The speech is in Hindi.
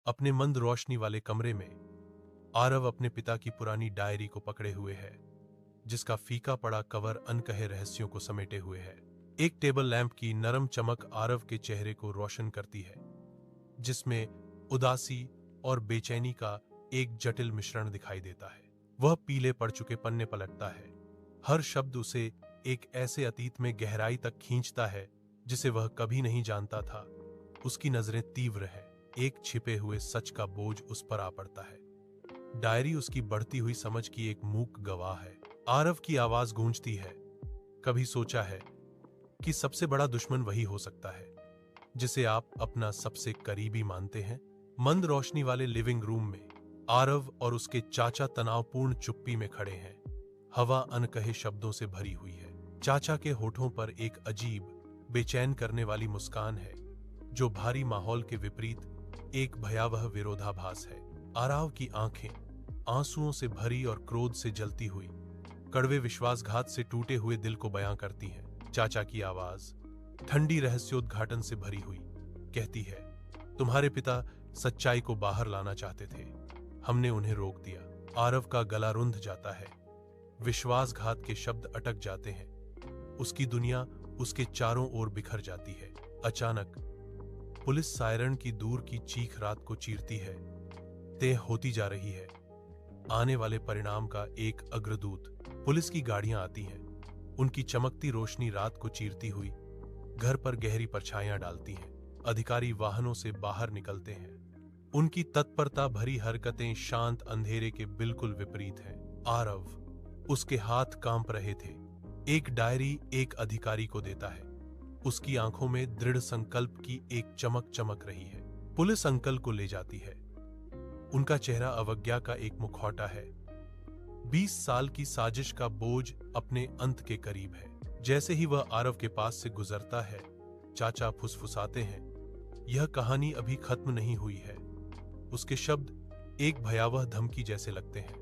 अपने मंद रोशनी वाले कमरे में आरव अपने पिता की पुरानी डायरी को पकड़े हुए है, जिसका फीका पड़ा कवर अनकहे रहस्यों को समेटे हुए है। एक टेबल लैंप की नरम चमक आरव के चेहरे को रोशन करती है, जिसमें उदासी और बेचैनी का एक जटिल मिश्रण दिखाई देता है। वह पीले पड़ चुके पन्ने पलटता है। हर शब्द उसे एक ऐसे अतीत में गहराई तक खींचता है जिसे वह कभी नहीं जानता था। उसकी नजरें तीव्र हैं। एक छिपे हुए सच का बोझ उस पर आ पड़ता है। डायरी उसकी बढ़ती हुई समझ की एक मूक गवाह है। आरव की आवाज गूंजती है। कभी सोचा है कि सबसे बड़ा दुश्मन वही हो सकता है जिसे आप अपना सबसे करीबी मानते हैं? मंद रोशनी वाले लिविंग रूम में आरव और उसके चाचा तनावपूर्ण चुप्पी में खड़े हैं। हवा अनकहे शब्दों से भरी हुई है। चाचा के होठों पर एक अजीब, बेचैन करने वाली मुस्कान है, जो भारी माहौल के विपरीत एक भयावह विरोधाभास है। आरव की आंखें आंसुओं से भरी और क्रोध से जलती हुई कड़वे विश्वासघात से टूटे हुए दिल को बयां करती हैं। चाचा की आवाज ठंडी रहस्योद्घाटन से भरी हुई कहती है, तुम्हारे पिता सच्चाई को बाहर लाना चाहते थे, हमने उन्हें रोक दिया। आरव का गला रुंध जाता है। विश्वासघात के शब्द अटक जाते हैं। उसकी दुनिया उसके चारों ओर बिखर जाती है। अचानक पुलिस सायरन की दूर की चीख रात को चीरती है। तय होती जा रही है आने वाले परिणाम का एक अग्रदूत। पुलिस की गाड़ियां आती हैं। उनकी चमकती रोशनी रात को चीरती हुई घर पर गहरी परछाइयां डालती हैं। अधिकारी वाहनों से बाहर निकलते हैं। उनकी तत्परता भरी हरकतें शांत अंधेरे के बिल्कुल विपरीत हैं। आरव, उसके हाथ कांप रहे थे। एक डायरी एक अधिकारी को देता है। उसकी आंखों में दृढ़ संकल्प की एक चमक चमक रही है। पुलिस अंकल को ले जाती है। उनका चेहरा अवज्ञा का एक मुखौटा है। 20 साल की साजिश का बोझ अपने अंत के करीब है। जैसे ही वह आरव के पास से गुजरता है, चाचा फुसफुसाते हैं, यह कहानी अभी खत्म नहीं हुई है। उसके शब्द एक भयावह धमकी जैसे लगते हैं।